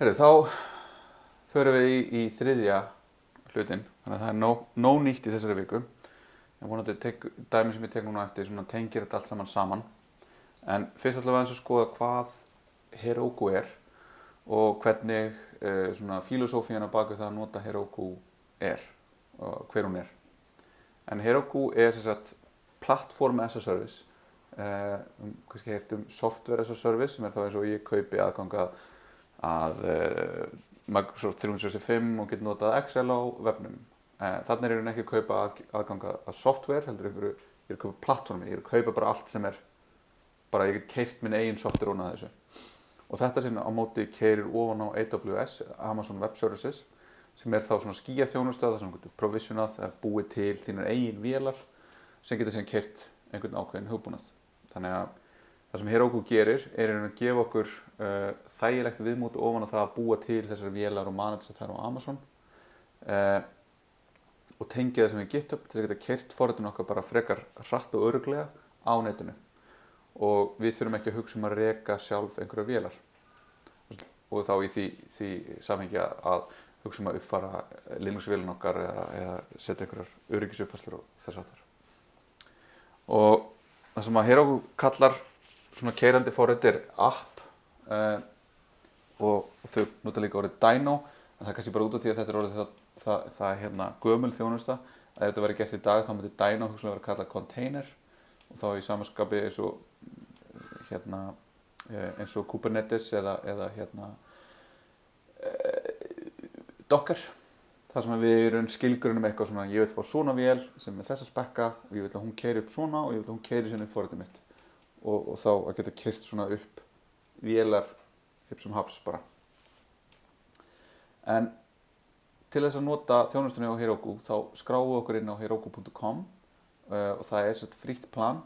Heyrðu, þá förum við í þriðja hlutin, þannig að það er nóg nýtt í þessari viku. Ég vonandi dæmi sem ég tek núna eftir svona tengir þetta allt saman. En fyrst ætlum við aðeins að skoða hvað Heroku er og hvernig svona filosófían á bak við það að nota Heroku er og hver hún er. En Heroku er sem sagt platform as a service. Kannski heyrt software as a service sem er þá eins og ég kaupi aðgang að Microsoft 365 og get notað Excel á vefnum. Þannig er ég ekki að kaupa aðgang að software, heldur ég er að kaupa plattformi, ég er að kaupa bara allt sem er bara ég get keyrt minn eigin software ofan að þessu. Og þetta sem á móti keyrir ofan á AWS, Amazon Web Services, sem er þá svona skýjaþjónusta, það sem getur provisionað eða búið til þínar eigin vélar sem getur síðan keyrt einhvern ákveðinn hugbúnað. Þannig að það sem Heroku gerir er að gefa okkur þægilegt viðmót ofan á það að búa til þessar vélar og manage þær á Amazon og tengja það sem við GitHub til að geta keyrt forritun okkar bara frekar hratt og örugglega á netinu. Og við þurfum ekki að hugsa að reka sjálf einhverjar vélar. Og þá í því samhengi að hugsa að uppfara Linux-vélun okkar eða setja einhverjar öryggisupphæslur og þess háttar. Og það sem að Heroku kallar svona keyrandi forrit er app og þau nota líka orðið Dino, en það er kannski bara út af því að þetta er orðið það gömul þjónusta. Ef þetta verið gert í dag þá myndi Dino hugsanlega vera kallað container og þá í samanskapi eins og Kubernetes eða Docker. Það sem við erum skilgrunum eitthvað svona, ég vil fá svona vél sem er þessa spekka og ég vil að hún keyri upp svona og ég vil að hún keyri síðan upp forritið mitt. Og þá að geta keyrt svona upp vélar hipp sem haps bara. En til þess að nota þjónustunni á Heroku þá skráum við okkur inn á heroku.com og það er sett frítt plan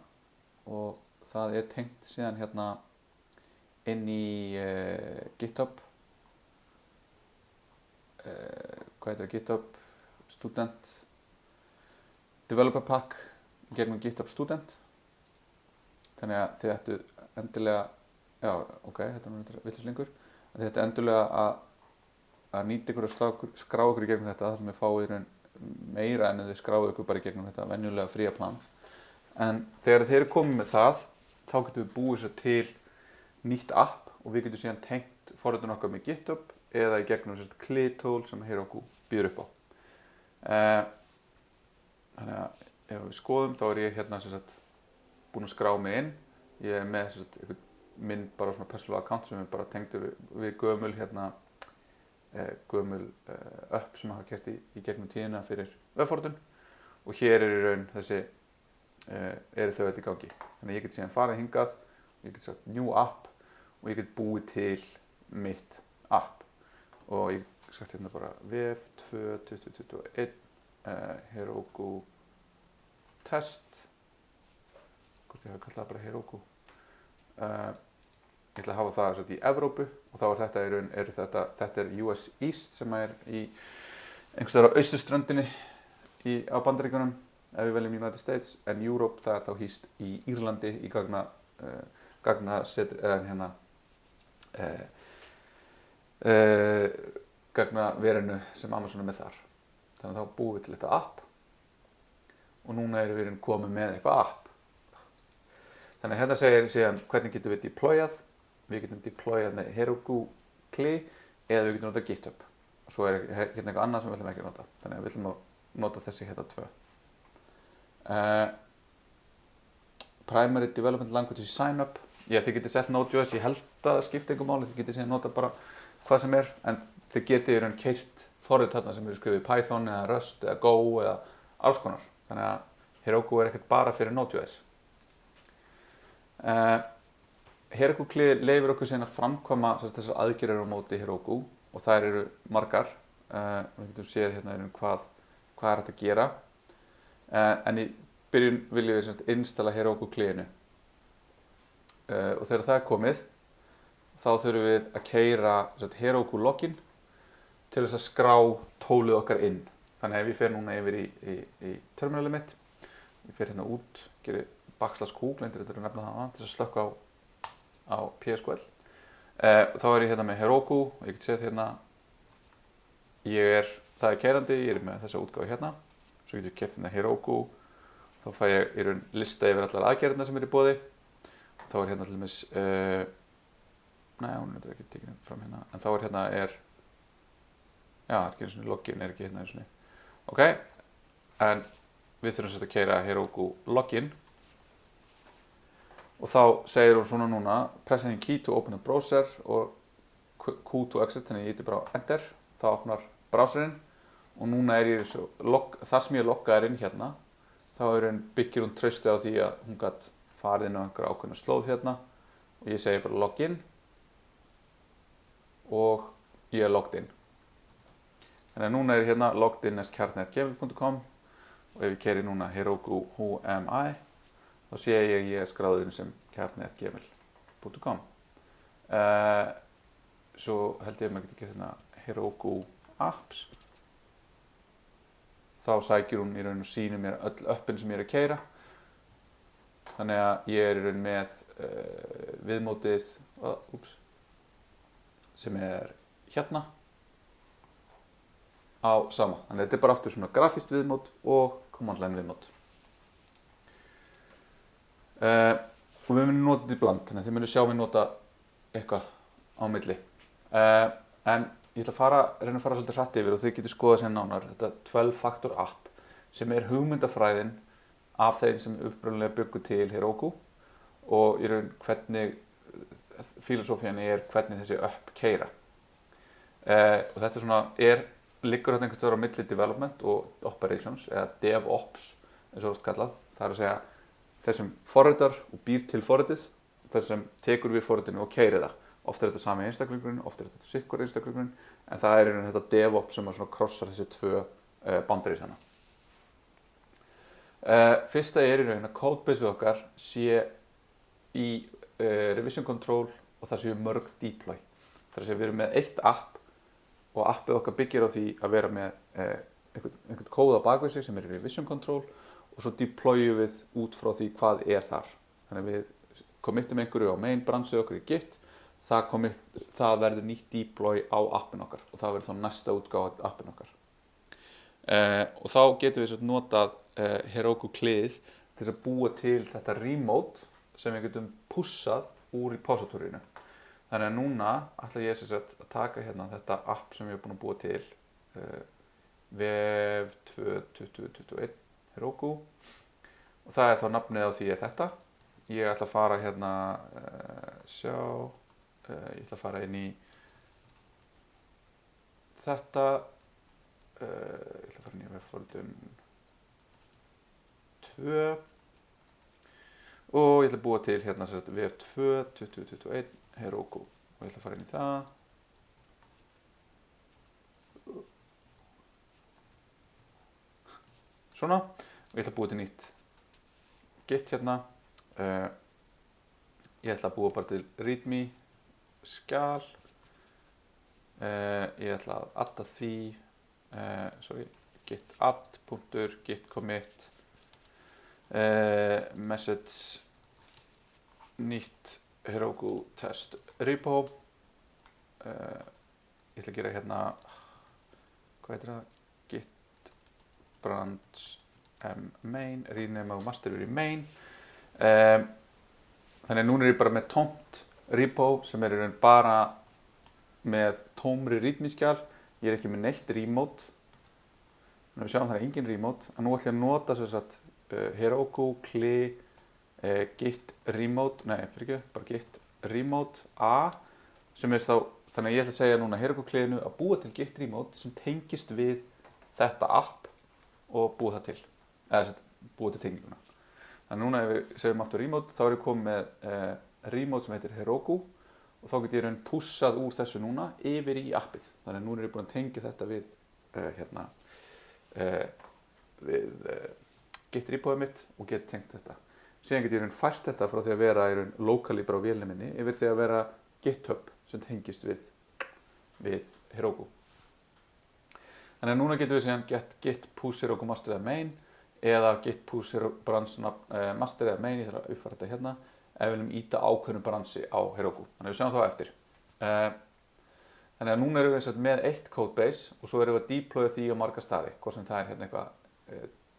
og það er tengt síðan inn í GitHub. Hvað heitir það? GitHub Student Developer Pack gegnum GitHub Student. Þannig að þið ættu endilega, þetta er vitlauslingur, að þið ættu endilega að nýta ykkur og skrá ykkur í gegnum þetta, þar sem þið fáið meira en þið skráðu ykkur bara í gegnum þetta venjulega fría plan. En þegar þið eru komið með það, þá getum við búið sér til nýtt app og við getum síðan tengt forritun okkar með GitHub eða í gegnum CLI-tool sem Heroku býður upp á. Þannig að ef við skoðum þá er ég búinn að skrá mig inn. Ég er með minn bara svona personal account sem er bara tengdur við gömul app sem hafa gert í gegnum tíðina fyrir webforritun og hér er í raun þessi eru þau öll í gangi. Þannig að ég get síðan farið hingað, ég get sagt new app og ég get búið til mitt app. Og ég sagt bara VF 2.2021 Heroku test. Hvort ég hafa kallað það bara Heroku. Ég ætla að hafa það í Evrópu og þá er þetta er US East sem er í einhvers staðar á austurströndinni á Bandaríkjunum ef við veljum United States, en Europe það er þá hýst í Írlandi í gagnaverinu sem Amazon er með þar. Þannig að þá búum við til þetta app og núna erum við komið með eitthvað app. Þannig að hérna segir síðan hvernig getum við deployað. Við getum deployað með Heroku CLI eða við getum notað GitHub. Og svo er hérna eitthvað annað sem við ætlum ekki að nota. Þannig að við ætlum að nota þessi tvö. Primary Development Language Sign Up. Þið getið sett Node.js, ég held að það skipti einhver máli. Þið getið síðan nota bara hvað sem er, en þið getið í raun keyrt forrit þarna sem eru skrifið í Python eða Rust eða Go eða alls konar. Þannig að Heroku er ekkert bara fyrir Node.js. Heroku CLI leyfir okkur síðan að framkvæma þessar aðgerðir á móti Heroku og þær eru margar. Við getum séð hérna hvað er hægt að gera. En í byrjun viljum við installa Heroku CLI-inu. Og þegar það er komið, þá þurfum við að keyra Heroku login til þess að skrá tólið okkar inn. Þannig að ef ég fer núna yfir í terminalið mitt, ég fer hérna út, gerir \q, gleymdi þetta að nefna það til þess að slökkva á PSQL. Þá er ég hérna með Heroku og ég get séð hérna það er keyrandi, ég er með þessa útgáfu hérna, svo getur ég keypt hérna Heroku, þá fæ ég í raun lista yfir allar aðgerðirnar sem er í boði. Þá er hérna til dæmis hún er ekki tekin fram hérna, en þá er hérna ekki einu sinni login er ekki hérna einu sinni. Ok, en við þurfum að keyra Heroku login og þá segir hún svona núna press any key to open a browser og Q to exit, þannig ég íti bara á enter, þá opnar browserinn og núna er ég þar sem ég loggaði inn hérna, þá byggir hún trausti á því að hún gat farið inn á einhverja ákveðna slóð hérna og ég segi bara login og ég er logged in. Þannig að núna er ég hérna logged in as kjarni@gmail.com og ef ég keyri núna Heroku who am I, þá sé ég er skráður inn sem kjarni@gmail.com. Svo held ég að maður geti hérna Heroku apps. Þá sækir hún í raun og sýnir mér öll öppin sem ég er að keyra. Þannig að ég er í raun með viðmótið sem er hérna á sama. Þannig að þetta er bara aftur svona grafískt viðmót og command line viðmót. Og við munum nota þetta í bland, þannig að þið munum sjá mig nota eitthvað á milli. En ég ætla að reyna að fara svolítið hratt yfir og þið getur skoðað sér nánar þetta 12-faktor app sem er hugmyndafræðin af þeim sem upprunalega bjuggu til Heroku og í raun hvernig filosófían er hvernig þessi app keyra. Og þetta liggur hérna einhvern veginn á milli development og operations eða DevOps eins og oft kallað. Það er að segja þessum forritar og býr til forritið, þessum tekur við forritinu og keyrir það. Oft er þetta sami einstaklingurinn, oft er þetta sikkur einstaklingurinn, en það er þetta DevOps sem krossar þessi tvö boundaries hana. Fyrsta er í raun að codebase okkar sé í revision control og það séu mörg deploy. Það er að segja við erum með eitt app og appið okkar byggir á því að vera með einhvern kóð á bakvið sig sem er í revision control og svo deployum við út frá því hvað er þar. Þannig að við committum einhverju á main branchið okkar í Git, það verður nýtt deploy á appin okkar og það verður þá næsta útgáfa appin okkar. Og þá getum við notað Heroku kliðið til þess að búa til þetta remote sem við getum pushað úr repositoryinu. Þannig að núna ætla ég að taka hérna þetta app sem ég er búin að búa til, Vev 2021 Heroku, og það er þá nafnið á því þetta. Ég ætla að fara hérna, ég ætla að fara inn í þetta, ég ætla að fara inn í Webfoldum 2 og ég ætla að búa til hérna Vev 2 2021 Heroku og ég ætla að fara inn í það. Svona, og ég ætla að búa til nýtt Git hérna. Ég ætla að búa bara til readme skjal. Ég ætla að adda því, git add, git commit, message, nýtt Heroku test repo. Ég ætla að gera hérna, hvað heitir það? Git branch main, rename og master í main. Þannig að núna er ég bara með tómt repo sem er í raun bara með tómri readme skjal. Ég er ekki með neitt remote. Við sjáum það er engin remote. En nú ætla ég að nota Heroku CLI git remote, bara git remote a sem er þá, þannig að ég ætla að segja núna Heroku CLI-inu að búa til git remote sem tengist við þetta app og búa það til, eða búa til tenginguna. Þannig núna ef við segjum aftur remote, þá er ég komið með remote sem heitir Heroku og þá get ég raun pushað úr þessu núna yfir í appið. Þannig að núna er ég búin að tengja þetta við, Git repoið mitt og get tengt þetta. Síðan get ég raun fært þetta frá því að vera í raun locally bara á vélni minni yfir því að vera GitHub sem tengist við Heroku. Þannig að núna getum við síðan git push Heroku master eða main eða git push branch master eða main, ég þarf að uppfæra þetta hérna, ef við viljum íta ákveðnum bransi á Heroku. Þannig að við sjáum þá eftir. Þannig að núna erum við með eitt codebase og svo erum við að deploya því á marga staði, hvort sem það er hérna eitthvað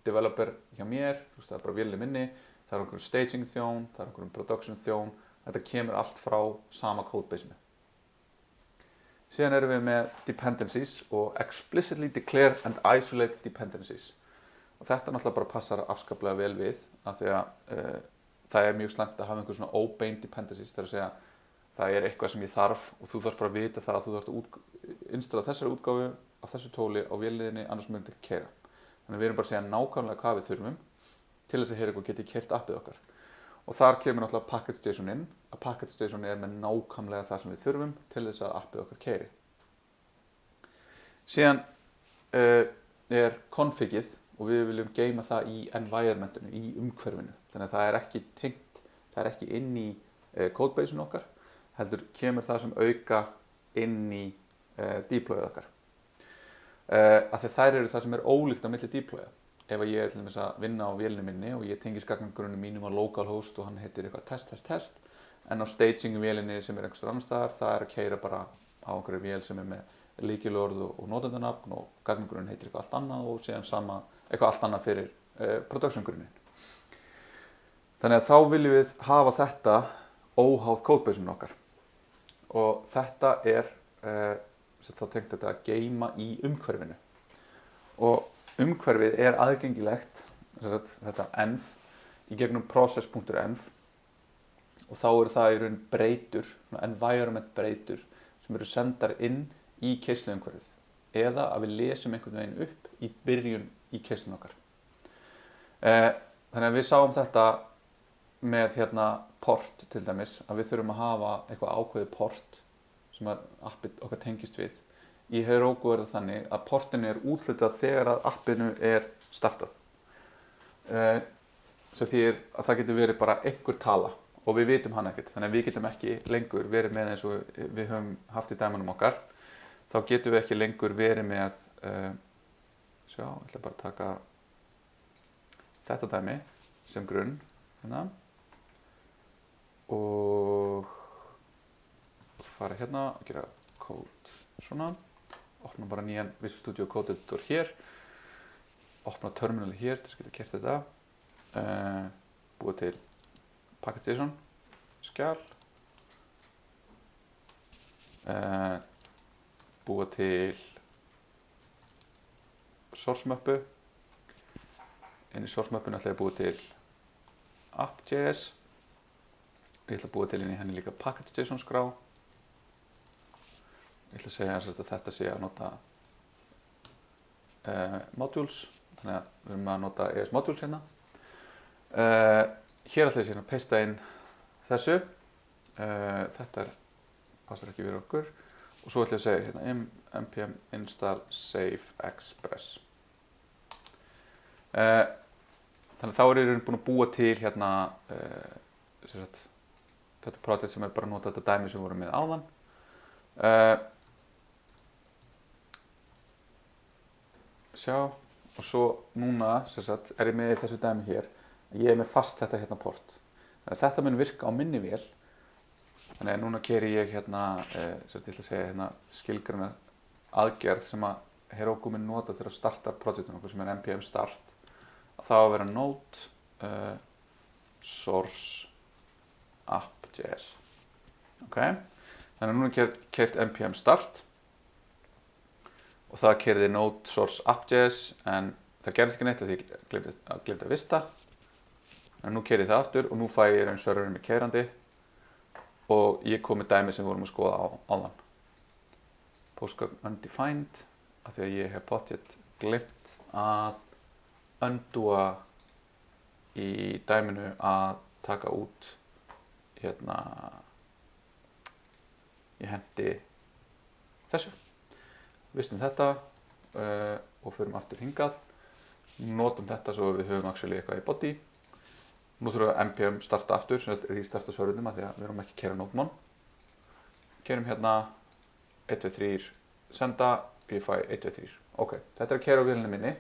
developer hjá mér, þú veist það er bara vélni minni, það er einhverjum staging þjón, það er einhverjum production þjón, þetta kemur allt frá sama codebaseinu. Síðan erum við með dependencies og explicitly declare and isolate dependencies. Og þetta náttúrulega bara passar afskaplega vel við, af því að það er mjög slæmt að hafa einhver svona obein dependencies, það er að segja það er eitthvað sem ég þarf og þú þarf bara að vita það að þú þarfst að installa þessari útgáfu á þessu tóli á vélinni, annars mun þetta ekki keyra. Þannig að við erum bara að segja nákvæmlega hvað við þurfum til þess að Heroku geti keyrt appið okkar. Og þar kemur náttúrulega package.json inn, að package.json er með nákvæmlega það sem við þurfum til þess að appið okkar keyri. Síðan er configið og við viljum geyma það í environmentinu, í umhverfinu. Þannig að það er ekki tengt, það er ekki inn í codebaseinu okkar, heldur kemur það sem auka inn í deployið okkar. Af því þær eru það sem er ólíkt á milli deploya. Ef ég er til dæmis að vinna á vélinni minni og ég tengist gagnagrunni mínum á localhost og hann heitir eitthvað test, en á staging vélinni sem er einhvers annars staðar, það er að keyra bara á einhverju vél sem er með lykilorð og notendanafn og gagnagrunnin heitir eitthvað allt annað og síðan sama eitthvað allt annað fyrir production grunnin. Þannig að þá viljum við hafa þetta óháð codebaseinu okkar. Og þetta er þá tengt þetta að geyma í umhverfinu. Og umhverfið er aðgengilegt, þetta env, í gegnum process.env og þá eru það í raun breytur, environment breytur sem eru sendar inn í keisluumhverfið eða að við lesum einhvern veginn upp í byrjun í keislun okkar. Þannig að við sáum þetta með hérna port til dæmis, að við þurfum að hafa eitthvað ákveðið port sem að appið okkar tengist við. Í Heroku er það þannig að portinu er úthlutað þegar að appinu er startað. Sem þýðir að það getur verið bara einhver tala og við vitum hann ekkert, þannig að við getum ekki lengur verið með eins og við höfum haft í dæmunum okkar. Þá getum við ekki lengur verið með, ég ætla bara að taka þetta dæmi sem grunn hérna og fara hérna og gera code svona, opna bara nýjan Visual Studio Code Editor hér, opna terminali hér til að geta kert þetta, búa til package.json skjal, búa til source möppu, inn í source möppuna ætla ég að búa til app.js og ég ætla að búa til inn í henni líka package.json skrá. Ég ætla að segja að þetta sé að nota modules, þannig að við erum að nota ES modules hérna. Hér ætla ég síðan að pasta inn þessu, þetta passar ekki við okkur og svo ætla ég að segja hérna npm install save express. Þannig að þá er ég búin að búa til hérna þetta projekt sem er bara að nota þetta dæmi sem við vorum með áðan. Og svo núna er ég með þessu dæmi hér, ég er með fast þetta hérna port. Þannig að þetta mun virka á minni vél. Þannig að núna keyri ég hérna, ég ætla að segja hérna skilgreina aðgerð sem að Heroku mun nota til að starta projektinu okkur sem er npm start. Það á að vera node source app.js. Okay. Þannig að núna er keyrt npm start og það keyrði node source app.js en það gerðist ekki neitt af því ég gleymdi að vista. En nú keyri það aftur og nú fæ ég raun serverinn með keyrandi og ég kom með dæmi sem við vorum að skoða áðan. Postgame undefined af því að ég hef pottet gleymt að undúa í dæminu að taka út hérna ég hendi þessu. Vistum þetta og förum aftur hingað. Notum þetta svo við höfum actually eitthvað í body. Nú þurfum við npm starta aftur, sem þetta restarta serverunum af því að við erum ekki að keyra nodemon. Keyrum hérna 1, 2, 3, senda, ég fæ 1, 2, 3. Ok, þetta er að keyra á vélinni minni.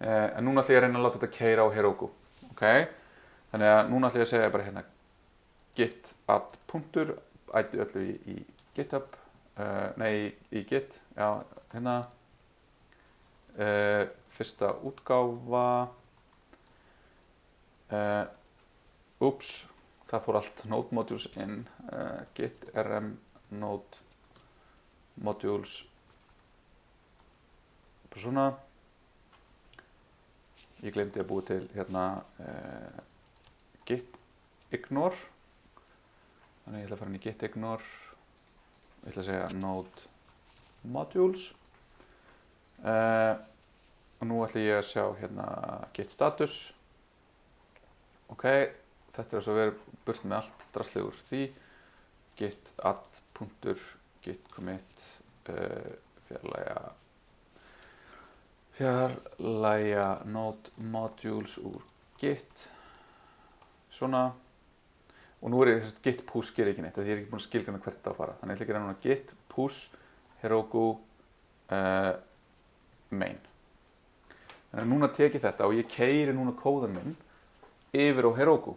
En núna ætla ég að reyna að láta þetta keyra á Heroku. Okay? Þannig að núna ætla ég að segja bara hérna git add punktur, ætti öllu í GitHub, í Git, já, hérna, fyrsta útgáfa, það fór allt node modules inn, git rm node modules, bara svona. Ég glemdi að búa til hérna git ignore, þannig ég ætla að fara inn í git ignore, ég ætla að segja node modules og nú ætla ég að sjá hérna git status. Ok, þetta er svo að vera burt með allt draslið úr því, git add.git commit, fjarlægja node modules úr git, svona. Og nú er ég git push gerir ekki neitt, því ég er ekki búinn að skilgreina hvert það á að fara. Þannig ég ætla að gera núna git push Heroku main. Þannig að núna tek ég þetta og ég keyri núna kóðan minn yfir á Heroku.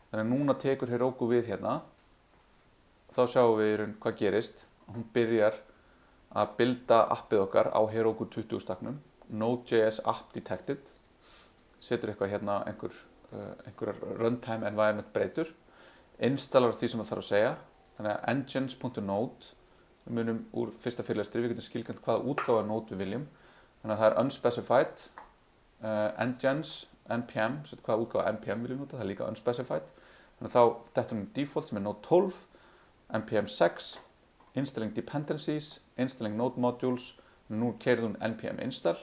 Þannig að núna tekur Heroku við hérna. Þá sjáum við í raun hvað gerist. Hún byrjar að builda appið okkar á Heroku 20 staknum. Node.js app detected. Setur eitthvað hérna, einhverjar runtime environment breytur. Installar því sem það þarf að segja. Þannig að engines.node, við munum úr fyrsta fyrirlestri, við getum skilgreint hvaða útgáfa node við viljum. Þannig að það er unspecified, engines, npm, hvaða útgáfa npm viljum nota, það er líka unspecified. Þannig að þá dettur hún default sem er node 12, npm 6, installing dependencies, installing node modules, nú keyrir hún npm install,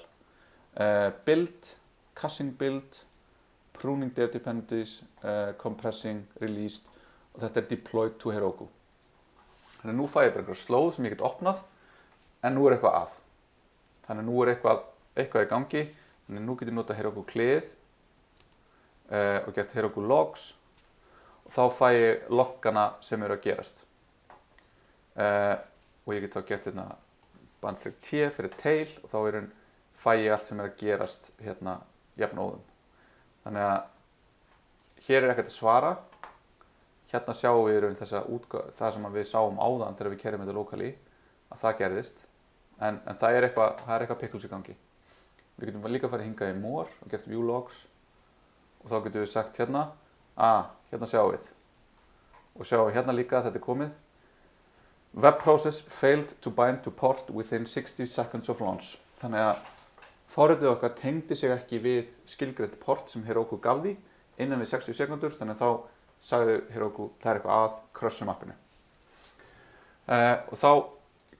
build, caching build, pruning dev dependencies, compressing, released og þetta er deployed to Heroku. Þannig að nú fæ ég bara einhverja slóð sem ég get opnað, en nú er eitthvað að. Þannig að nú er eitthvað í gangi, þannig að nú get ég notað Heroku klið og gert Heroku logs og þá fæ ég loggana sem eru að gerast. Og ég get þá gert hérna bandleg T fyrir tail og þá fæ ég allt sem er að gerast hérna jafnóðum. Þannig að hér er ekkert að svara. Hérna sjáum við það sem við sáum áðan þegar við keyrum þetta locally, að það gerðist. En það er eitthvað pickles í gangi. Við getum líka farið hingað í more og gert view logs og þá getum við sagt hérna, hérna sjáum við. Og sjáum við hérna líka að þetta er komið. Web process failed to bind to port within 60 seconds of launch. Þannig að forritið okkar tengdi sig ekki við skilgreint port sem Heroku gaf því innan við 60 sekundur, þannig að þá sagði Heroku það er eitthvað að crushum appinu. Og þá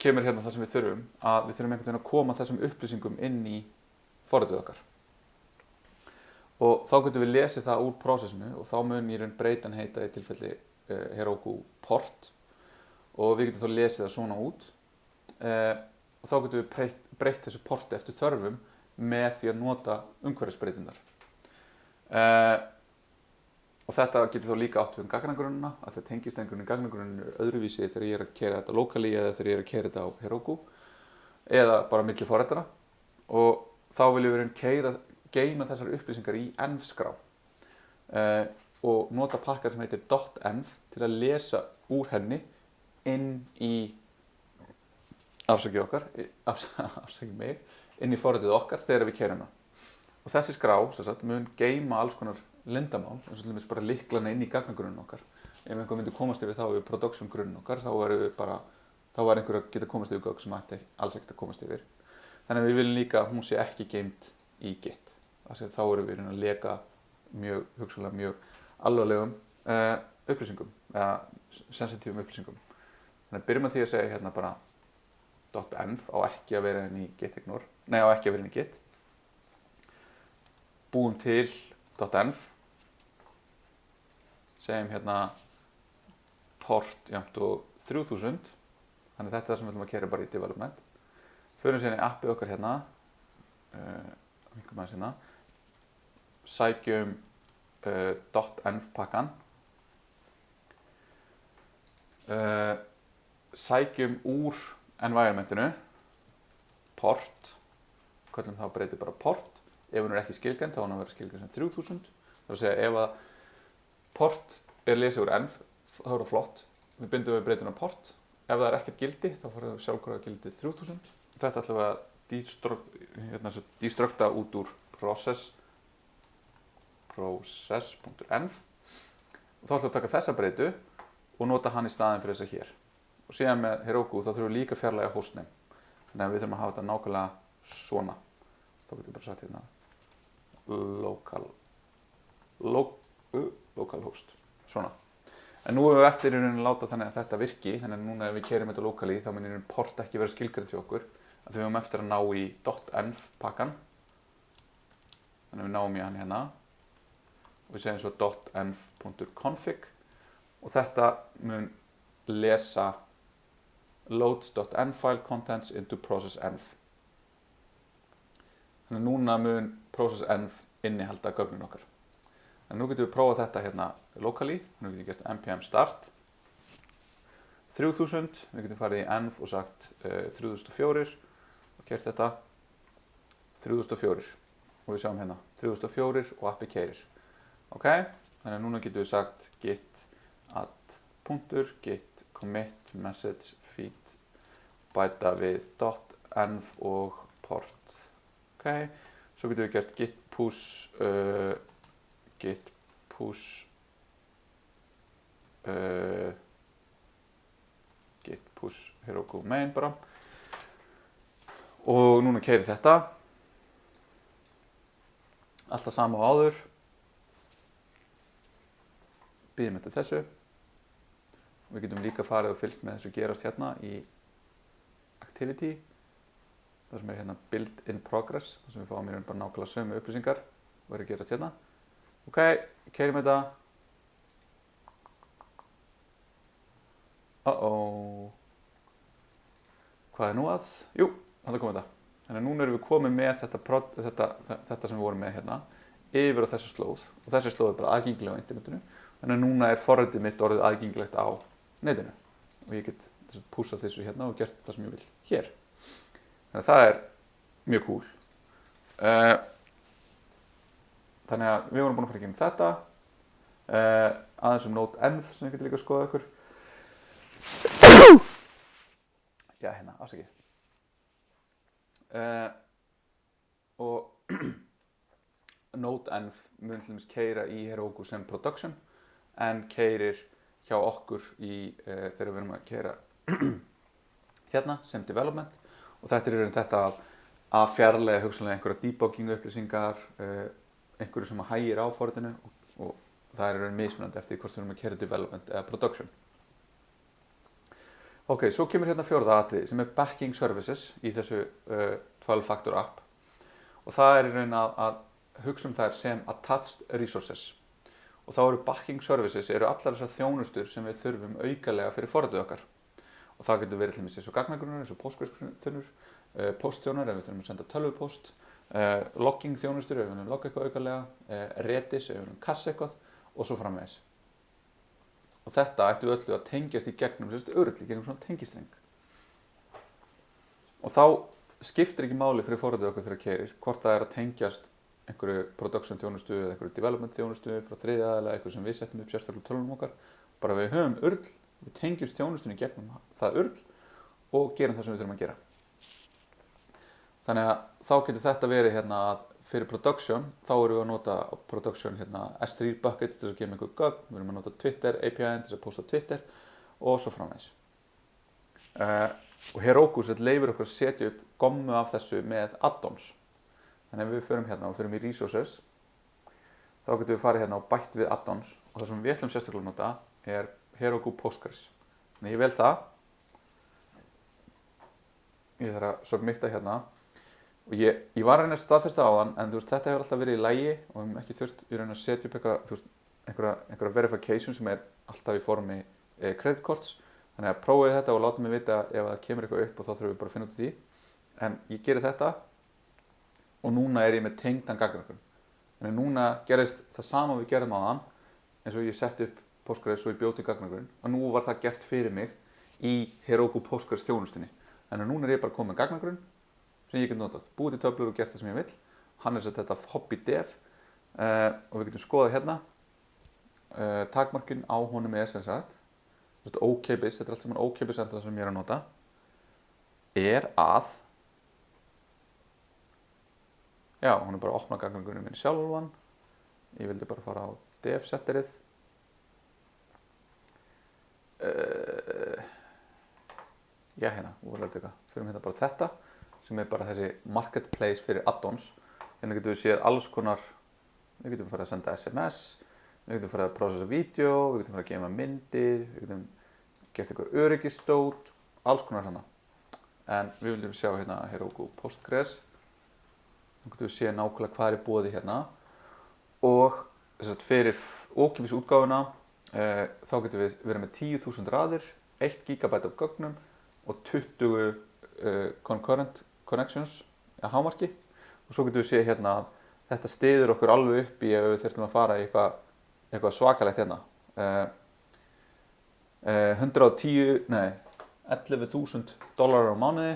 kemur hérna það sem við þurfum, að við þurfum einhvern veginn að koma þessum upplýsingum inn í forritið okkar. Og þá getum við lesið það úr prósessinu og þá mun í raun breytan heita í tilfelli Heroku port og við getum þá lesið það svona út og þá getum við breytt þessu porti eftir þörfum með því að nota umhverfisbreytingar. Og þetta getur þá líka átt við gagnagrunnina, að það tengist einhvern veginn gagnagrunninu öðruvísi þegar ég er að keyra þetta locally eða þegar ég er að keyra þetta á Heroku eða bara milli forritana og þá viljum við geyma þessar upplýsingar í env-skrá og nota pakkar sem heitir .env til að lesa úr henni inn í inn í forritið okkar þegar við keyrum hana. Og þessi skrá mun geyma alls konar lindamál, eins og til dæmis bara lyklana inn í gagnagrunninn okkar. Ef einhver myndi komast yfir þá yfir production grunnin okkar, þá var einhver að geta komast yfir gögn sem ætti alls ekkert að komast yfir. Þannig að við viljum líka að hún sé ekki geymd í Git. Þá erum við að leka hugsanlega mjög alvarlegum upplýsingum, eða sensitífum upplýsingum. Þannig að byrjum að því að segja hérna bara .env á ekki að vera inn í Git ignore, á ekki að vera inn í Git. Búum til .env, segjum hérna port jafnt og 3000, þannig þetta er það sem við ætlum að keyra bara í development. Förum síðan í appið okkar hérna, sækjum .env pakkan, sækjum úr environmentinu port, köllum þá breytir bara port. Ef hún er ekki skilgreind, þá hún að vera skilgreind sem 3000. Það er að segja ef að port er lesið úr env, þá er það flott. Við bindum við breytuna port ef það er ekkert gildi þá fara það sjálfkrafa gildi 3000. Þetta ætlum við að destructa út úr process.env og þá ætlum við að taka þessa breytu og nota hann í staðinn fyrir þessa hér. Og síðan með Heroku þá þurfum við líka að fjarlægja hostname. Þannig að við þurfum að hafa þetta nákvæmlega svona. Þá getum við bara sagt hérna localhost. Svona. En nú erum við eftir í rauninni að láta þannig að þetta virki. Þannig að núna ef við keyrum þetta locally þá mun í rauninni port ekki vera skilgreint hjá okkur. Því við höfum eftir að ná í .env pakkan. Þannig að við náum í hann hérna. Og við segjum svo .env.config. Og þetta mun lesa loads.env file contents into process.env. Þannig að núna mun process.env innihalda gögnin okkar. En nú getum við prófað þetta hérna locally. Nú getum við gert npm start 3000. Við getum farið í env og sagt 3004 og gert þetta 3004. Og við sjáum hérna 3004 og appi keyrir. Ok, þannig að núna getum við sagt git add punktur, git commit message feed bæta við .env og port. Ok, svo getum við gert git push Heroku main bara. Og núna keyrir þetta. Alltaf sama á áður. Bíðum eftir þessu. Við getum líka farið og fylgst með þessu gerast hérna í activity. Það sem hérna build in progress. Það sem við fáum í raun bara nákvæmlega sömu upplýsingar. Og er að gerast hérna. Ok, keyrum þetta. Hvað er nú að? Jú, þetta kom þetta. Þannig að núna erum við komið með þetta sem við vorum með hérna yfir á þessu slóð. Og þessi slóð er bara aðgengileg á internetinu. Þannig að núna er forritið mitt orðið aðgengilegt á netinu. Og ég get púsað þessu hérna og gert það sem ég vil hér. Þannig að það er mjög cool. Þannig að við vorum búin að fara í gegnum þetta. Aðeins node.env sem ég geti líka að skoða ykkur. Já, hérna, afsakið. Og node.env mun til dæmis keyra í Heroku sem production en keyrir hjá okkur þegar við erum að keyra hérna sem development. Og þetta er í raun þetta að fjarlægja hugsanlega einhverja debugging upplýsingar, einhverju sem að hægir á forritinu og það er í raun mismunandi eftir hvort við erum að keyra development eða production. Ok, svo kemur hérna fjórða atriði sem er backing services í þessu 12-factor app og það er í raun að hugsa þær sem attached resources og þá eru backing services allar þessar þjónustur sem við þurfum aukalega fyrir forritið okkar og það getur verið til dæmis eins og gagnagrunnar, eins og Postgres-þjónur, postþjónar ef við þurfum að senda tölvupost, logging þjónustur ef við viljum logga eitthvað aukalega, Redis ef við viljum kassa eitthvað og svo framvegis. Og þetta ættu öllu að tengjast í gegnum svona tengistreng. Og þá skiptir ekki máli fyrir forritið okkur þegar keyrir hvort það er að tengjast einhverju production þjónustu eða einhverju development þjónustu frá þriðja aðila, eitthvað sem við settum upp sérstaklega tölvunum okkar. Bara við höfum url, við tengjumst þjónustunni gegnum það url og gerum það sem við þurfum að gera. Þannig að þá getur þetta verið hérna að fyrir production, þá erum við að nota production hérna S3 bucket til að gema einhver gögn, við erum að nota Twitter API til að posta Twitter og svo framvegis. Og Heroku leifir okkur að setja upp gommu af þessu með add-ons. Þannig að við förum hérna og förum í resources, þá getum við farið hérna og bætt við add-ons og það sem við ætlum sérstaklega að nota er Heroku Postgres. Þannig að ég vel það, ég þarf að submitta hérna. Og ég var að reyna að staðfesta á þann, en þetta hefur alltaf verið í lagi og við hefum ekki þurft í raun að setja upp einhverja verification sem er alltaf í formi kreditkorts. Þannig að prófið þetta og láta mig vita ef það kemur eitthvað upp og þá þurfum við bara að finna út í því. En ég geri þetta og núna er ég með tengdan gagnagrunn. Þannig að núna gerist það sama við gerðum á þann, eins og ég setti upp Postgres og ég bjó til gagnagrunn og nú var það gert fyrir mig í Heroku Postgres þjónustunni. Þannig að núna er ég bara komið með gagnagrunn sem ég get notað, búið til töflur og gert það sem ég vil. Hann er þetta hobby dev og við getum skoðað hérna. Takmarkin á honum er sem sagt ókeypis, þetta er allt saman ókeypis en það sem ég er að nota, er að, já, hún er bara að opna gagnagrunnin minn sjálfan, ég vildi bara fara á dev-setterið, já, hérna, fyrir hérna bara þetta, sem er bara þessi marketplace fyrir add-ons, hérna getum við séð alls konar, við getum farið að senda SMS, við getum farið að processa vídeo, við getum farið að geyma myndir, við getum gert eitthvað öryggisdót, alls konar hérna. En við viljum sjá hérna Heroku Postgres, þá getum við séð nákvæmlega hvað er í boði hérna og fyrir ókeypis útgáfuna þá getum við verið með 10.000 raðir, 1 GB af gögnum og 20 concurrent connections að hámarki og svo getum við séð hérna að þetta styður okkur alveg upp í ef við þurfum að fara í eitthvað svakalegt hérna. 11.000 $11,000 á mánuði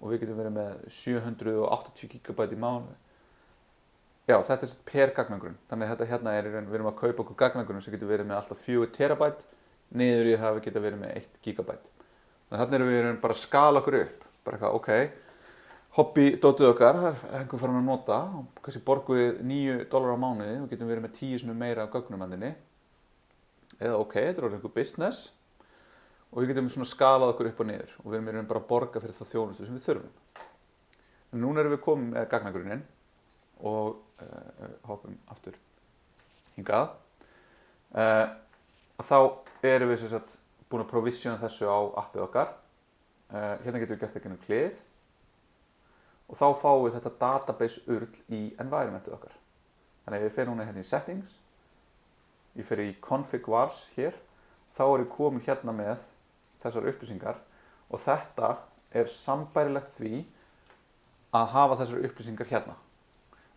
og við getum verið með 780 GB í mánuði. Já, þetta er per gagnagrunn. Þannig að þetta hérna við erum að kaupa okkur gagnagrunn sem getur verið með alltaf 4 TB niður í það við getum verið með 1 GB. Þannig að þarna við bara að skala okkur upp. Bara eitthvað, ok, hobby-dótið okkar, það er einhver farin að nota, kannski borgum við $9 á mánuði og getum verið með 10 sinnum meira af gögnum hendinni. Eða ok, þetta er orðið einhver business og við getum svona skalað okkur upp og niður og við erum bara að borga fyrir það þjónustu sem við þurfum. En núna erum við komin með gagnagrunnin og hoppum aftur hingað. Þá erum við sem sagt búin að provisiona þessu á appið okkar. Hérna getum við gert það gennum klið og þá fáum við þetta database url í environmentið okkar. Þannig að ég fer núna hérna í settings, ég fer í config vars hér, þá er ég komin hérna með þessar upplýsingar og þetta er sambærilegt því að hafa þessar upplýsingar hérna.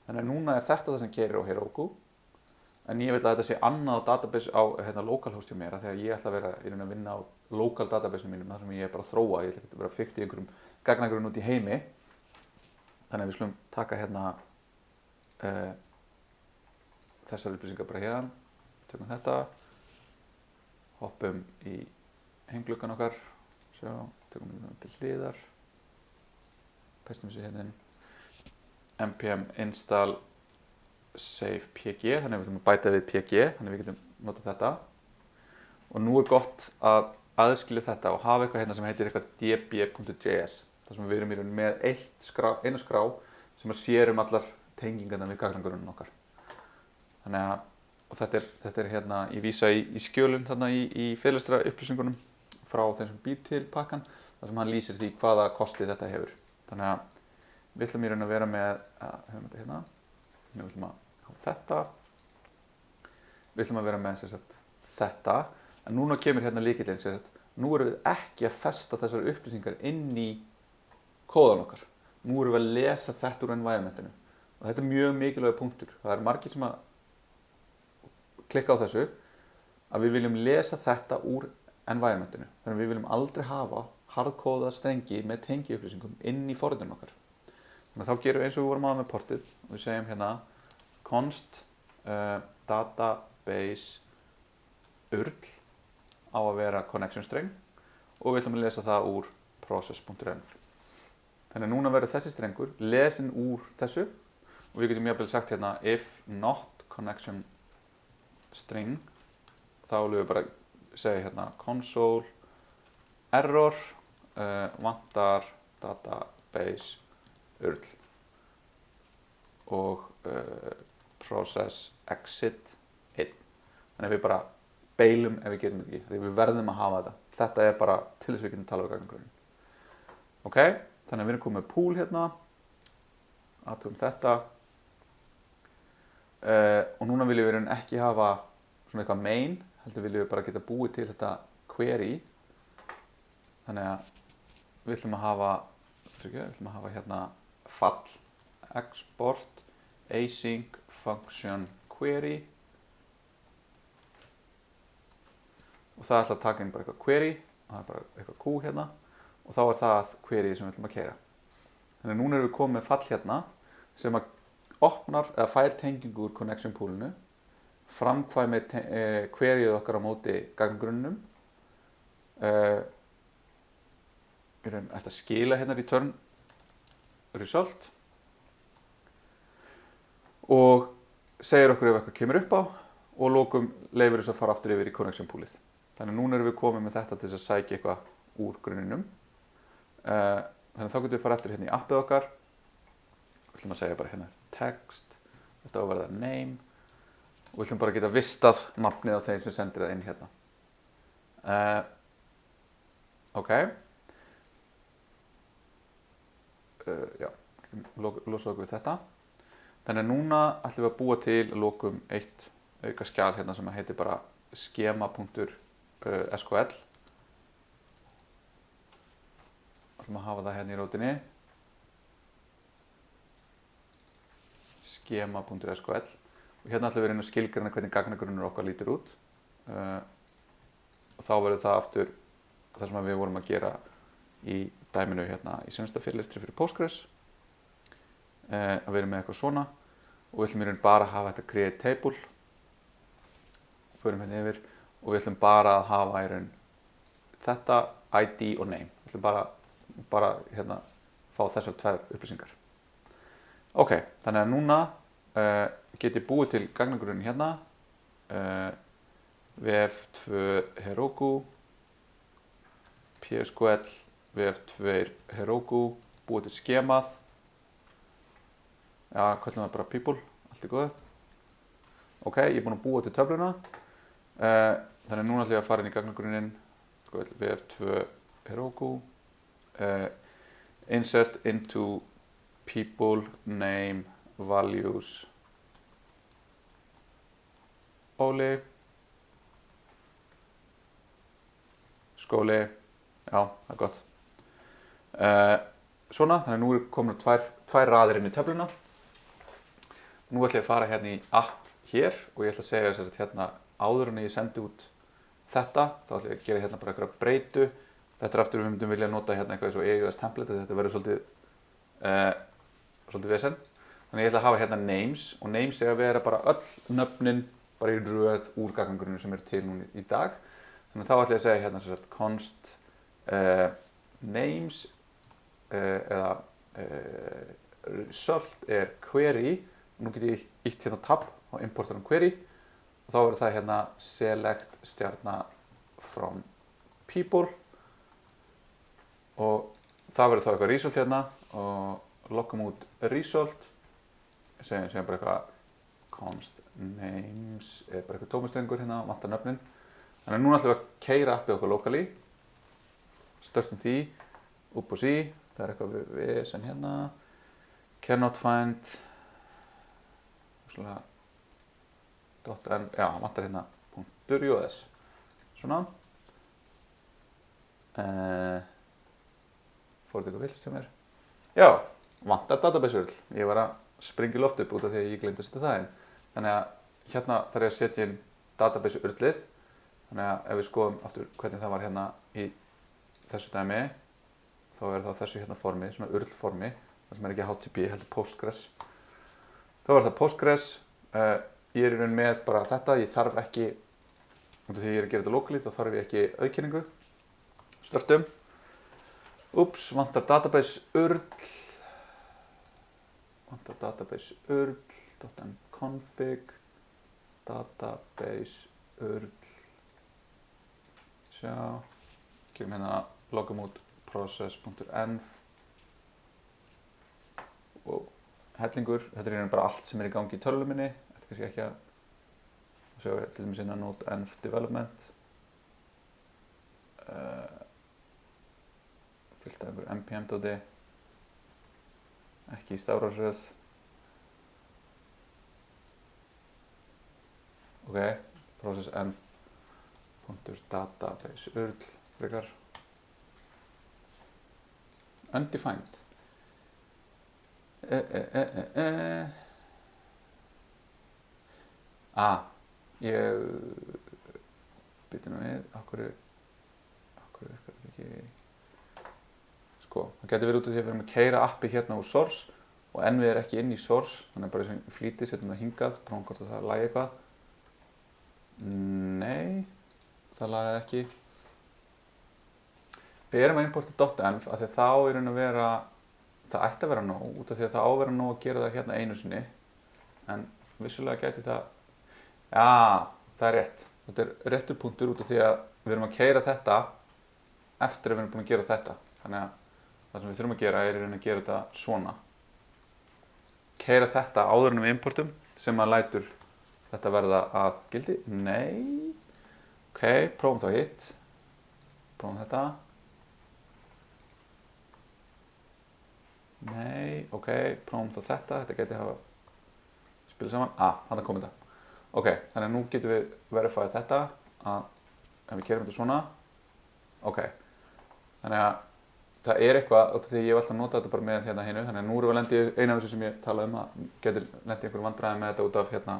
Þannig að núna er þetta það sem gerir á Heroku en ég vil að þetta sé annað database á localhost hjá mér þegar ég ætla að vera að vinna á local database mínum þar sem ég er bara að þróa, ég ætla ekki að vera fyrkt í einhverjum gagnagrunn út í heimi. Þannig að við slum taka hérna þessar upplýsingar bara hérna, tökum þetta, hoppum í henggluggan okkar, tökum hérna til hliðar, pestum þessu hérna inn, npm install save pg, þannig að við getum að bæta við pg, þannig að við getum notað þetta. Og nú er gott að aðskilja þetta og hafa eitthvað hérna sem heitir eitthvað db.js, þar sem við erum í raun með eina skrá sem sér allar tengingarna við gagnagrunnin okkar. Þannig að, og þetta er hérna, ég vísa í skjölun þarna í fyrirlestra upplýsingunum frá þeim sem býr til pakkan, þar sem hann lýsir því hvaða kosti þetta hefur. Þannig að við ætlum í raun að vera með, höfum þetta hérna, við ætlum að hafa þetta, við ætlum að vera með þetta, en núna kemur hérna lykillinn, nú erum við ekki að festa þessar upplýsingar inn í kóðan okkar. Nú erum við að lesa þetta úr environmentinu og þetta er mjög mikilvægur punktur. Það er margir sem að klikka á þessu að við viljum lesa þetta úr environmentinu. Þannig að við viljum aldrei hafa hardkóða strengi með tengiupplýsingum inn í forritinu okkar. Þannig að þá gerum við eins og við vorum að með portið og við segjum hérna const database url á að vera connection string og við ætlum að lesa það úr process.env. Þannig að núna verður þessi strengur lesin úr þessu og við getum jafnvel sagt hérna if not connection string, þá viljum við bara segja hérna console error vantar database url og process exit 1. Þannig að við bara beilum ef við getum þetta ekki, því við verðum að hafa þetta. Þetta er bara til þess við getum talað um gagnagrunnin. Ok, þannig að við erum komið með pool hérna, athugum þetta og núna viljum við ekki hafa svona eitthvað main, heldur viljum við bara geta búið til þetta query. Þannig að við ætlum að hafa hérna fall export async function query og það ætla að taka inn bara eitthvað query og það er bara eitthvað Q hérna og þá er það query sem við ætlum að keyra. Þannig að núna erum við komið með fall hérna sem að opnar eða fær tengingu úr connection poolinu, framkvæmir queryið okkar á móti gagnagrunnum Ég ætla að skila hérna return result og segir okkur ef eitthvað kemur upp á og lókum leifir þess að fara aftur yfir í connection poolið. Þannig að núna erum við komið með þetta til þess að sækja eitthvað úr grunninum. Þannig að þá getum við fara eftir hérna í appið okkar. Við ætlum að segja bara hérna text, þetta á að verða name og við ætlum bara að geta vistað nafnið á þeim sem sendir það inn hérna. Ok. Já, losa okkur við þetta. Þannig að núna ætlum við að búa til að lokum eitt auka skjal hérna sem heitir bara skema.skl. Ætlum að hafa það hérna í rótinni. Skema.skl og hérna ætlum við að reyna að skilgreina hvernig gagnagrunnur okkar lítur út. Og þá verður það aftur það sem við vorum að gera í dæminu hérna í seinasta fyrirlestri fyrir Postgres. Að við erum með eitthvað svona og við ætlum í raun bara að hafa þetta create table. Förum hérna yfir og við ætlum bara að hafa í raun þetta ID og name. Við ætlum bara hérna fá þessar tvær upplýsingar. Ok, þannig að núna get ég búið til gagnagrunnin hérna. VF2 Heroku, PSQL, VF2 Heroku, búið til skemað. Já, kallum það bara people, allt í góðu. Ok, ég er búinn að búa til töfluna. Þannig að núna ætlum ég að fara inn í gagnagrunnin. VF2 Heroku. Insert into people, name, values. Óli. Skóli. Já, það er gott. Svona, þannig að nú er komin tvær raðir inn í töfluna. Nú ætlum ég að fara hérna í app hér og ég ætla að segja þess að hérna áður en ég sendi út þetta, þá ætlum ég að gera hérna bara eitthvað breytu. Þetta er aftur við myndum vilja nota hérna eitthvað eins og EUS template, þetta verður svolítið vesen. Þannig ég ætla að hafa hérna names og names er að vera bara öll nöfnin bara í röð úr gagnagrunninum sem eru til núna í dag. Þannig að þá ætla ég að segja hérna sem sagt const names eða result er query. Nú get ég ítt hérna tab á importer query og þá verður það hérna select stjarna from people og það verður þá eitthvað result hérna og loggum út result. Segjum bara eitthvað const names eða bara eitthvað tómustrengur hérna, vantar nöfnin. Þannig að núna ætlum við að keyra appið okkur locally. Störtum því, upp og sí, það er eitthvað við sem hérna cannot find já, vantar hérna .js svona fór þetta eitthvað vilt sem er já, vantar database URL ég var að springa í loft upp út af því að ég gleymdi að setja það inn þannig að hérna þarf ég að setja inn database URL-ið þannig að ef við skoðum aftur hvernig það var hérna í þessu dæmi þá er það þessu hérna formi, svona URL formi það sem er ekki HTTP, heldur Postgres þá var það Postgres ég er í raun með bara þetta, ég þarf ekki út af því ég er að gera þetta locally, þá þarf ég ekki auðkynningu startum ups, vantar database URL .config database URL sjá gerum hérna logum út process.env og hellingur, þetta er í raun bara allt sem er í gangi í tölvunni minni, þetta er kannski ekki að sjá til dæmis inn að nota env development fyllt af einhver npm-dóti ekki í stafrófsröð ok, process env.database URL frekar undefined ég byrja nú við okkur virkar þetta ekki sko, það getur verið út af því að við erum að keyra appi hérna úr source og envið er ekki inn í source þannig bara sem flýti setjum það hingað prófum hvort það lagi eitthvað nei, það lagaði ekki við erum að importa .env af því að þá er að vera, það ætti að vera nóg, út af því að það á að vera nóg að gera það hérna einu sinni, en vissulega gæti það, já, það er rétt, þetta er réttur punktur út af því að við erum að keyra þetta eftir að við erum búin að gera þetta, þannig að það sem við þurfum að gera er að gera þetta svona, keyra þetta áður en við importum sem að lætur þetta verða að gildi, nei, ok, prófum þá hitt, prófum þetta, nei, ok, prófum þá þetta geti hafa spilað saman, þarna kom þetta, ok, þannig að nú getum við verifæð þetta, að ef við keyrum þetta svona, ok, þannig að það er eitthvað, því ég hef alltaf notað þetta bara með hérna hinu, þannig að nú erum við lendið í einu af þessu sem ég talaði að getur lendið einhverjum vandræði með þetta út af hérna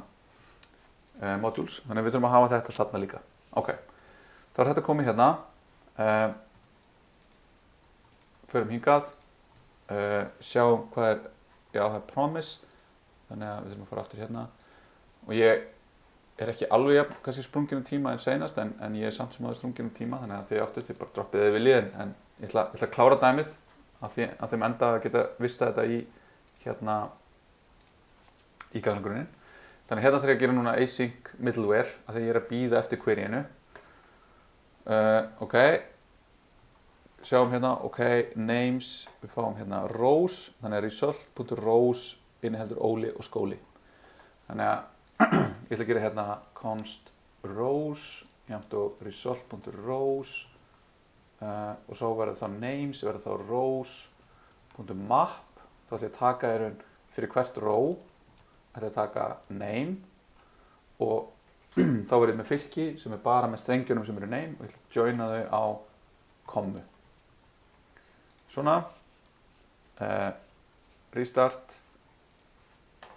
modules, þannig að við þurfum að hafa þetta þarna líka. Ok, þá er þetta komið hérna, förum hingað, sjáum hvað er, já það er promise, þannig að við þurfum að fara aftur hérna og ég er ekki alveg kannski sprungin tíma en seinast en ég er samt sem áður sprungin tíma þannig að þið bara droppið við liðin en ég ætla að klára dæmið að þeim enda að geta vista þetta í hérna í gagnagrunnin. Þannig hérna þarf ég að gera núna async middleware að því ég er að bíða eftir queryinu. Ok, sjáum hérna, ok, names, við fáum hérna rows, þannig að result.rows inniheldur Óli og Skóli. Þannig að ég ætla að gera hérna const rows jafnt og result.rows og svo verður þá names, verður þá rows.map, þá ætla ég að taka fyrir hvert row, ætla að taka name og þá verður ég með fylki sem er bara með strengjunum sem eru name og ég ætla að joina þau á kommu. Svona, restart.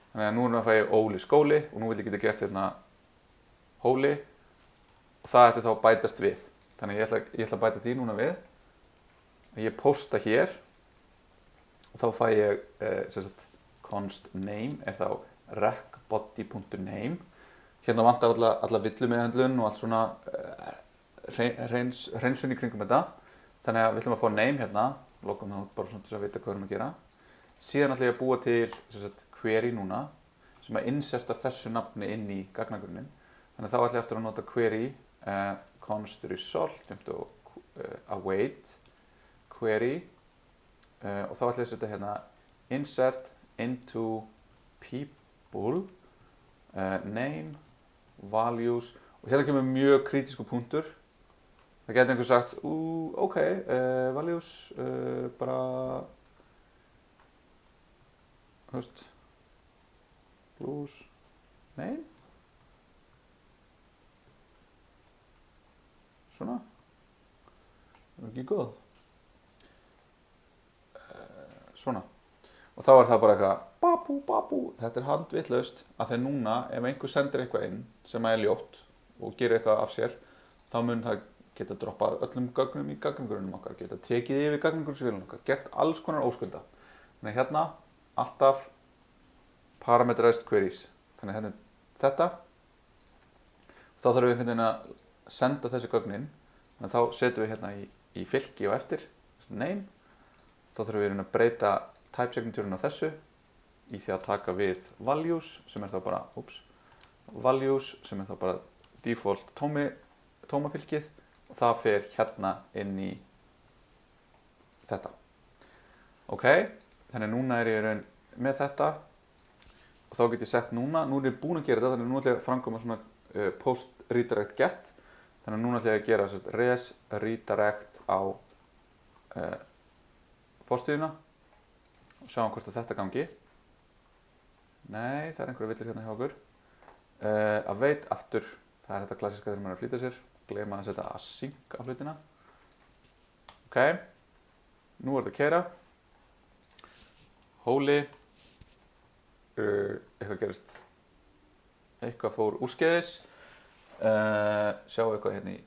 Þannig að núna fæ ég Óli Skóli og nú vil ég geta gert hérna Hóli og það ætti þá að bætast við. Þannig að ég ætla að bæta því núna við. Ég posta hér og þá fæ ég const name er þá recbody.name. Hérna vantar alla villumeðhöndlun og allt svona hreinsun í kringum þetta. Þannig að við ætlum að fá name hérna, logum það út bara svona til að vita hvað við erum að gera. Síðan ætla ég að búa til query núna sem að insertar þessu nafni inn í gagnagrunnin. Þannig að þá ætla ég eftir að nota query const result await query og þá ætla ég að setja hérna insert into people name values og hérna kemur mjög kritísku punktur. Það geti einhver sagt, ok, values bara plus name svona það er ekki góð svona og þá er það bara eitthvað babu þetta er handvitlaust að þegar núna ef einhver sendir eitthvað inn sem er ljótt og gerir eitthvað af sér þá mun það geta droppað öllum gögnum í gagnagrunnum okkar geta tekið yfir gagnagrunnssvílun okkar gert alls konar óskunda þannig hérna alltaf parameterized queries. Þannig hérna þetta. Þá þarfum við einhvern veginn að senda þessi gögnin. Þannig þá setjum við hérna í fylki og eftir, name. Þá þarfum við að breyta type signatureinn á þessu í því að taka við values sem er þá bara, values sem er þá bara default tóma fylkið og það fer hérna inn í þetta. Ok, þannig núna er ég með þetta og þá get ég sett núna er ég búinn að gera þetta, þannig að nú ætla ég að framkvæma svona post redirect get þannig að núna ætla ég að gera res redirect á forstíðuna og sjáum hvort að þetta gangi nei, það er einhverja villur hérna hjá okkur await aftur, það er þetta klassíska þegar maður er að flýta sér gleyma að setja async á hlutina ok, nú er þetta að keyra Hóli eitthvað gerist eitthvað fór úrskeiðis sjáu eitthvað hérna í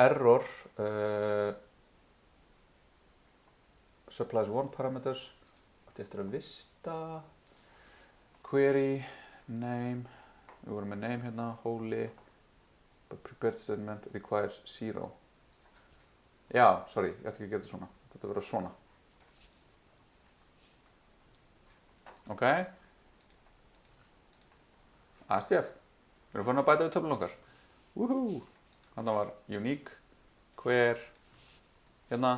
error supplies one parameters átti eftir að vista query name við vorum með name hérna Hóli but prepared statement requires 0 Já, sorry, ég ætti ekki að gera þetta svona. Þetta verður svona. Ok. ASTF. Við erum farin að bæta við töflun okkar. Woohoo! Þannig var unique, hver, hérna.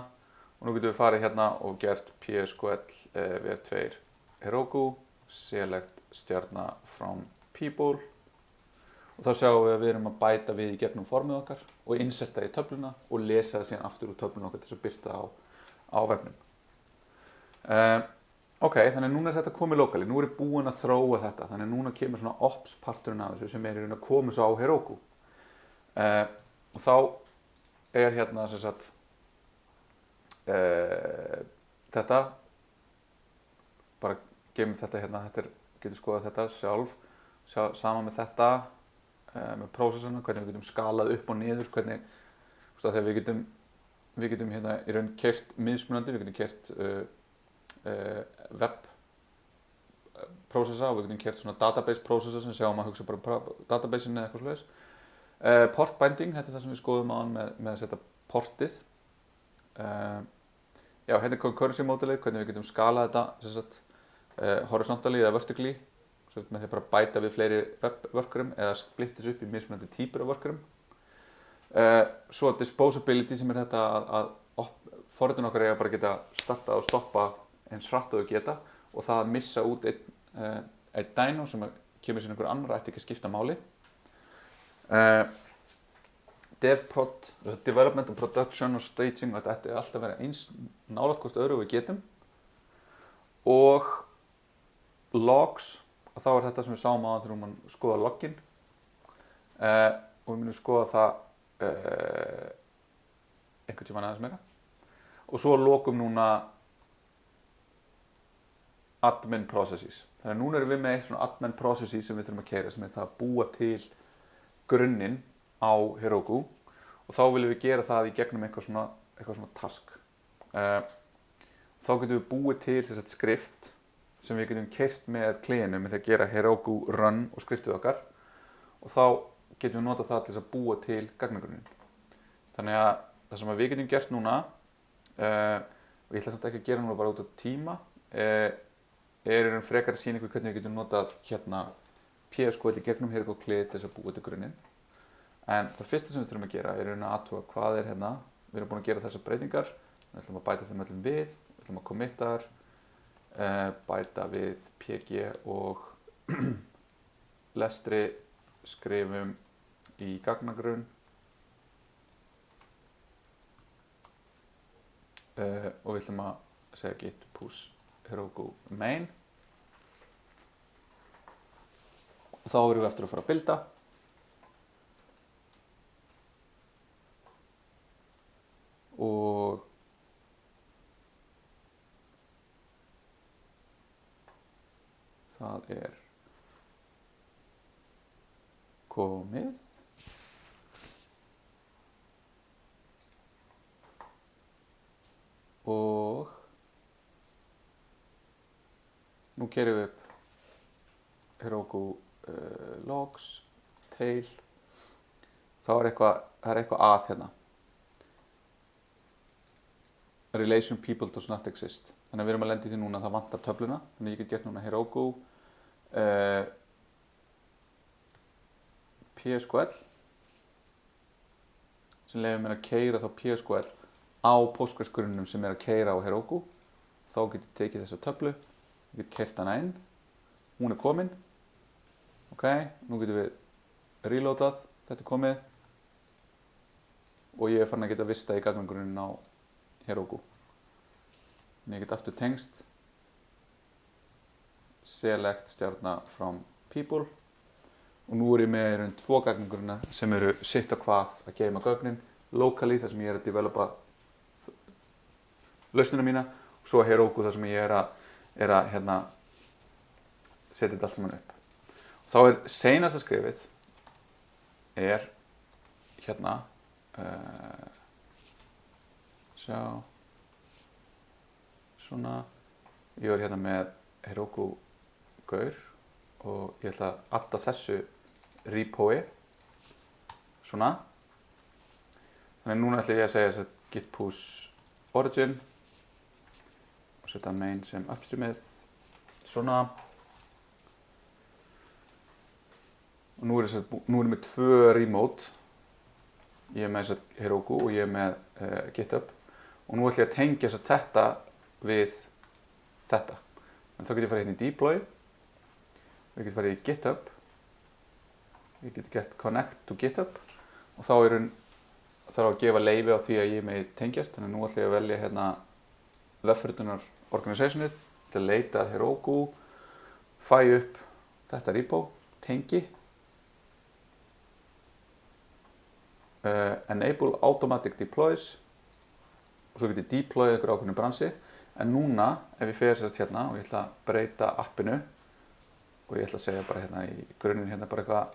Og nú getum við farið hérna og gert PSQL v2 Heroku, select stjarna from people. Og þá sjáum við að við erum að bæta við í gegnum formið okkar og inserta í töfluna og lesa það síðan aftur úr töfluna okkar til þess að byrta á vefnum. Ok, þannig núna er þetta komið lokali, nú er ég búinn að þróa þetta, þannig núna kemur svona ops parturinn af þessu sem er í raun að koma svo á Heroku. Og þá er hérna sem sagt þetta, bara geymum þetta hérna, getur skoðað þetta sjálf, sama með þetta, með prósessuna, hvernig við getum skalað upp og niður, hvernig, þegar við getum hérna í raun keyrt mismunandi, við getum keyrt web prósessa og við getum keyrt svona database prósessa sem sjáum að hugsa bara databaseinu eða eitthvað svoleiðis. Port binding, þetta er það sem við skoðum á hann með að setja portið. Já, hérna er concurrency módelið, hvernig við getum skalað þetta horizontally eða vertically, með því bara bæta við fleiri web-workerum eða splittis upp í mismunandi típur af workerum. Svo disposability sem er þetta að forritun okkar eiga bara að geta startað og stoppað eins hratt og þau geta og það að missa út einn dyno sem kemur sér einhver annar ætti ekki að skipta máli. DevProd, Development og Production og Staging, þetta ætti alltaf að vera eins nálægt hvort öðru við getum. Og logs, og þá er þetta sem við sáum á þegar við munum skoða login. Og við munum skoða það einhvern tímann aðeins meira. Og svo lokum núna admin processes. Þannig að núna erum við með eitt svona admin processes sem við þurfum að keyra, sem er það að búa til grunninn á Heroku og þá viljum við gera það í gegnum eitthvað svona task. Þá getum við búið til skrift sem við getum keyrt með klientinu með því að gera Heroku run og skriftið okkar og þá getum við notað það til þess að búa til gagnagrunninn. Þannig að það sem við getum gert núna, og ég ætla samt ekki að gera núna bara út á tíma, er frekar að sýna ykkur hvernig við getum notað hérna PSQL í gegnum Heroku klið til þess að búa til grunninn. En það fyrsta sem við þurfum að gera er að athuga hvað er hérna. Við erum búin að gera þessar breytingar, við ætlum að bæta þeim öllum við, við ætlum að committa þar, bæta við PG og lestri, skrifum í gagnagrunn og við ætlum að segja git push Heroku main og þá erum við eftir að fara að builda og það er komið og nú gerum við upp Heroku logs, tail, þá er eitthvað að hérna. Relation people does not exist. Þannig að við erum að lenda í því núna að það vantar töfluna. Þannig að ég get gert núna Heroku PSQL sem leyfir mér að keyra þá PSQL á Postgres grunnum sem er að keyra á Heroku. Þá get ég tekið þessa töflu, ég get keyrt hana inn, hún er komin. Ok, nú getum við reloadað, þetta er komið og ég er farin að geta vista í gagnagrunninn á Heroku. En ég get aftur tengst, select stjarna from people og nú er ég með tvo gagnagrunna sem eru sitt á hvað að geyma gögnin, locally þar sem ég er að developa lausnina mína og svo Heroku þar sem ég er að hérna, setja þetta allt saman upp. Þá er seinasta skrifið er hérna sjá svona ég er hérna með Heroku gaur og ég ætla að adda þessu repoi svona þannig núna ætla ég að segja þess að git push origin og setja main sem upstreamið, svona. Og nú er með 2 remote, ég er með þess að Heroku og ég er með GitHub og nú ætla ég að tengja þess að þetta við þetta. En þá get ég farið hérna í deploy, við getum farið í GitHub, ég get gett connect to GitHub og þá þarf að gefa leyfi á því að ég megi tengjast, þannig að nú ætla ég að velja hérna webfyrirtunar organizationið til að leita að Heroku, fæ upp þetta repo, tengi, enable automatic deploys og svo get ég deployað ykkur ákveðnu bransi. En núna, ef ég fer sérst hérna og ég ætla að breyta appinu og ég ætla að segja bara hérna í grunninn hérna bara eitthvað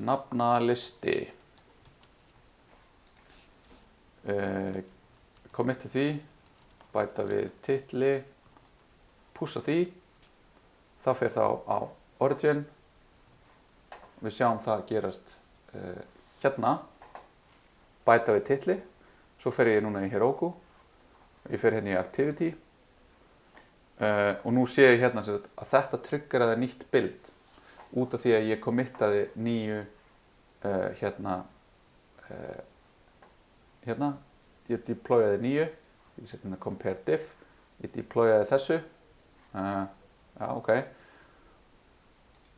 nafnalisti, committa því, bæta við titli, pússa því, það fer þá á origin, við sjáum það gerast hérna, bæta við titli, svo fer ég núna í Heroku, ég fer hérna í activity og nú sé ég hérna að þetta triggeraði nýtt build út af því að ég committaði nýju hérna, ég deployaði nýju, ég set hérna compare diff, ég deployaði þessu, já ok,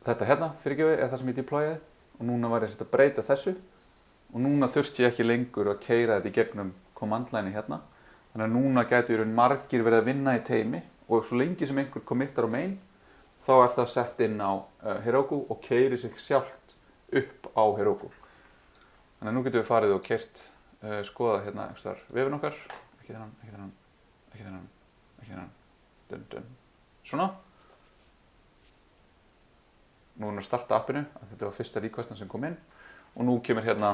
þetta hérna fyrirgefið er það sem ég deployaði og núna var ég að breyta þessu og núna þurfti ég ekki lengur að keyra þetta í gegnum command line hérna. Þannig að núna gætu margir verið að vinna í teymi og svo lengi sem einhver committar á main þá er það sett inn á Heroku og keyrir sig sjálft upp á Heroku. Þannig að nú getum við farið og keyrt, skoða hérna einhverstaðar vefinn okkar, ekki þennan, svona. Nú erum við að starta appinu, þetta var fyrsta requestan sem kom inn og nú kemur hérna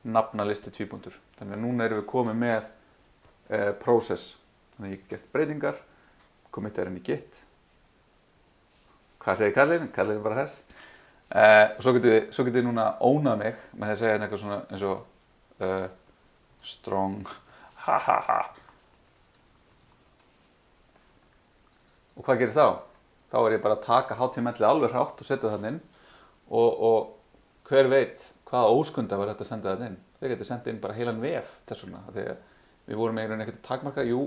nafnalisti 2 punktur. Þannig að núna erum við komið með process, þannig að ég get gert breytingar, committa inn í git. Hvað segir Kallinn? Kallinn er bara þess. Og svo getum við núna ónað mig með því að segja eitthvað svona eins og strong, ha ha ha. Og hvað gerist þá? Þá er ég bara að taka HTML-ið alveg hrátt og setja það inn og hver veit hvaða óskunda var þetta að senda það inn. Þeir geti senda inn bara heilan vef þess vegna, þegar við vorum eiginlega ekkert að takmarka, jú,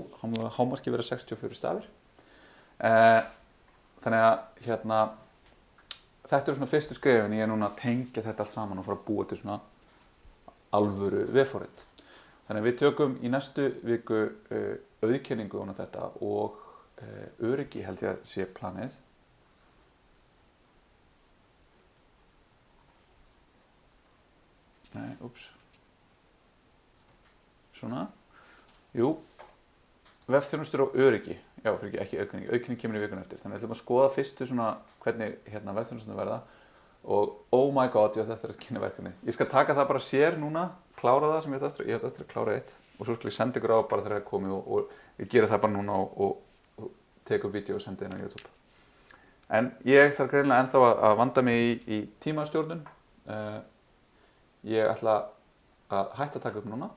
hámarki verið 64 stafir. Þannig að hérna, þetta eru svona fyrstu skrefin, ég er núna að tengja þetta allt saman og fara að búa til svona alvöru vefforrit. Þannig að við tökum í næstu viku auðkenningu á þetta og öryggi held ég að sé planið. Nei, úps. Svona. Jú, vefþjónustur og öryggi. Já, fyrir ekki auðkenning. Auðkenning kemur í vikuna eftir. Þannig að við ætlum að skoða fyrstu svona hvernig hérna vefþjónusturnar verða. Og oh my god, ég ætla eftir að kynna verkefni. Ég skal taka það bara sér núna, klára það sem ég ætla eftir að klára eitt. Og svo skal ég senda ykkur á bara þegar það er komið og ég gera það bara núna og teka upp vídeo og senda inn á YouTube. En ég þarf greinilega ennþá að vanda mig í tímastjórnun. Ég ætla að hætta að taka upp núna.